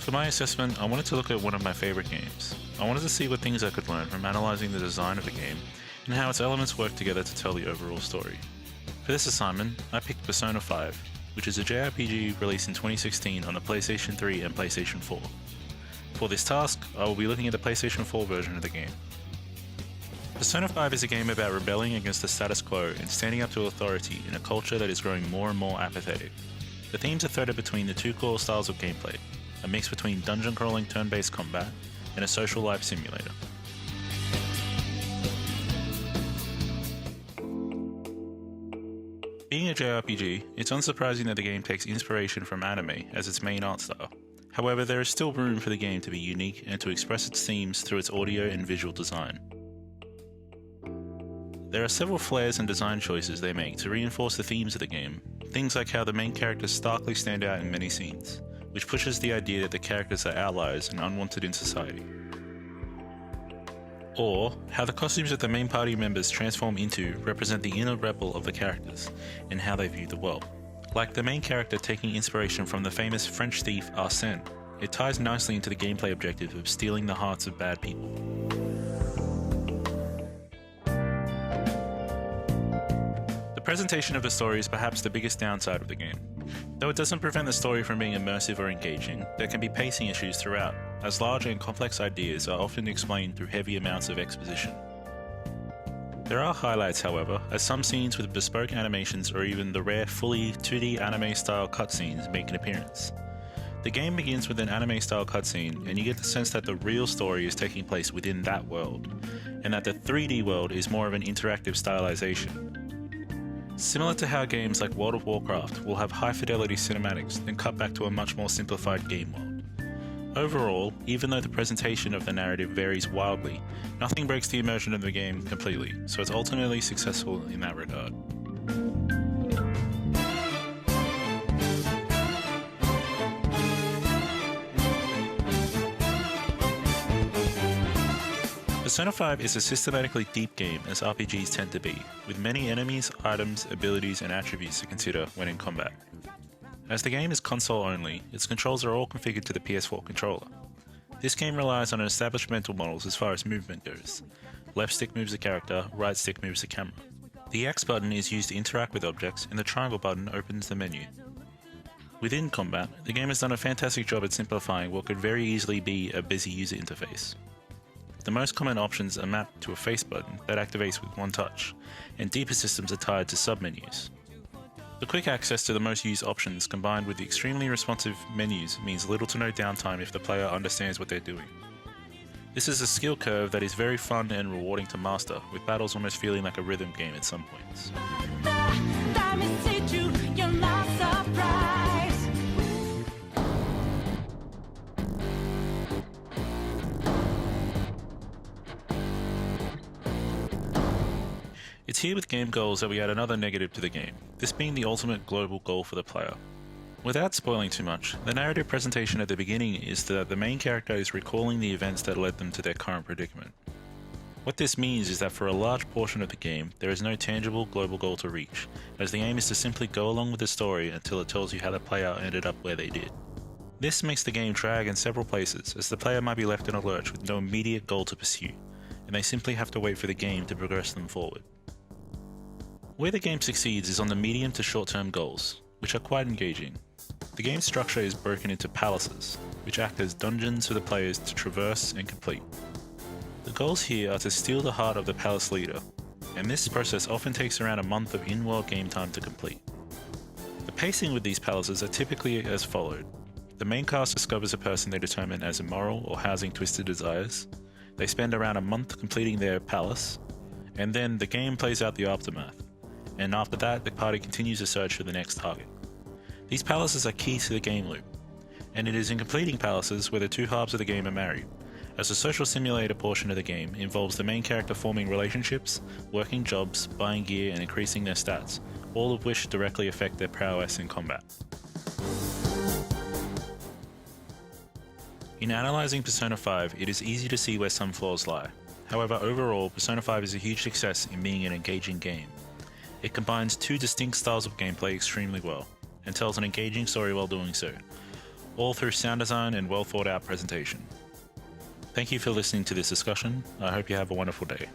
For my assessment, I wanted to look at one of my favourite games. I wanted to see what things I could learn from analysing the design of the game and how its elements work together to tell the overall story. For this assignment, I picked Persona 5, which is a JRPG released in 2016 on the PlayStation 3 and PlayStation 4. For this task, I will be looking at the PlayStation 4 version of the game. Persona 5 is a game about rebelling against the status quo and standing up to authority in a culture that is growing more and more apathetic. The themes are threaded between the two core styles of gameplay, a mix between dungeon-crawling turn-based combat and a social life simulator. Being a JRPG, it's unsurprising that the game takes inspiration from anime as its main art style. However, there is still room for the game to be unique and to express its themes through its audio and visual design. There are several flares and design choices they make to reinforce the themes of the game, things like how the main characters starkly stand out in many scenes, which pushes the idea that the characters are outliers and unwanted in society. Or how the costumes that the main party members transform into represent the inner rebel of the characters and how they view the world. Like the main character taking inspiration from the famous French thief Arsène, it ties nicely into the gameplay objective of stealing the hearts of bad people. The presentation of the story is perhaps the biggest downside of the game. Though it doesn't prevent the story from being immersive or engaging, there can be pacing issues throughout, as large and complex ideas are often explained through heavy amounts of exposition. There are highlights, however, as some scenes with bespoke animations or even the rare fully 2D anime-style cutscenes make an appearance. The game begins with an anime-style cutscene, and you get the sense that the real story is taking place within that world, and that the 3D world is more of an interactive stylization. Similar to how games like World of Warcraft will have high-fidelity cinematics then cut back to a much more simplified game world. Overall, even though the presentation of the narrative varies wildly, nothing breaks the immersion of the game completely, so it's ultimately successful in that regard. Persona 5 is a systematically deep game as RPGs tend to be, with many enemies, items, abilities, and attributes to consider when in combat. As the game is console only, its controls are all configured to the PS4 controller. This game relies on established mental models as far as movement goes. Left stick moves the character, right stick moves the camera. The X button is used to interact with objects, and the triangle button opens the menu. Within combat, the game has done a fantastic job at simplifying what could very easily be a busy user interface. The most common options are mapped to a face button that activates with one touch, and deeper systems are tied to submenus. The quick access to the most used options combined with the extremely responsive menus means little to no downtime if the player understands what they're doing. This is a skill curve that is very fun and rewarding to master, with battles almost feeling like a rhythm game at some points. It's here with game goals that we add another negative to the game, this being the ultimate global goal for the player. Without spoiling too much, the narrative presentation at the beginning is that the main character is recalling the events that led them to their current predicament. What this means is that for a large portion of the game, there is no tangible global goal to reach, as the aim is to simply go along with the story until it tells you how the player ended up where they did. This makes the game drag in several places, as the player might be left in a lurch with no immediate goal to pursue, and they simply have to wait for the game to progress them forward. Where the game succeeds is on the medium to short-term goals, which are quite engaging. The game's structure is broken into palaces, which act as dungeons for the players to traverse and complete. The goals here are to steal the heart of the palace leader, and this process often takes around a month of in-world game time to complete. The pacing with these palaces are typically as followed. The main cast discovers a person they determine as immoral or housing twisted desires. They spend around a month completing their palace, and then the game plays out the aftermath. And after that, the party continues to search for the next target. These palaces are key to the game loop, and it is in completing palaces where the two halves of the game are married, as the social simulator portion of the game involves the main character forming relationships, working jobs, buying gear, and increasing their stats, all of which directly affect their prowess in combat. In analysing Persona 5, it is easy to see where some flaws lie. However, overall, Persona 5 is a huge success in being an engaging game. It combines two distinct styles of gameplay extremely well, and tells an engaging story while doing so, all through sound design and well thought out presentation. Thank you for listening to this discussion. I hope you have a wonderful day.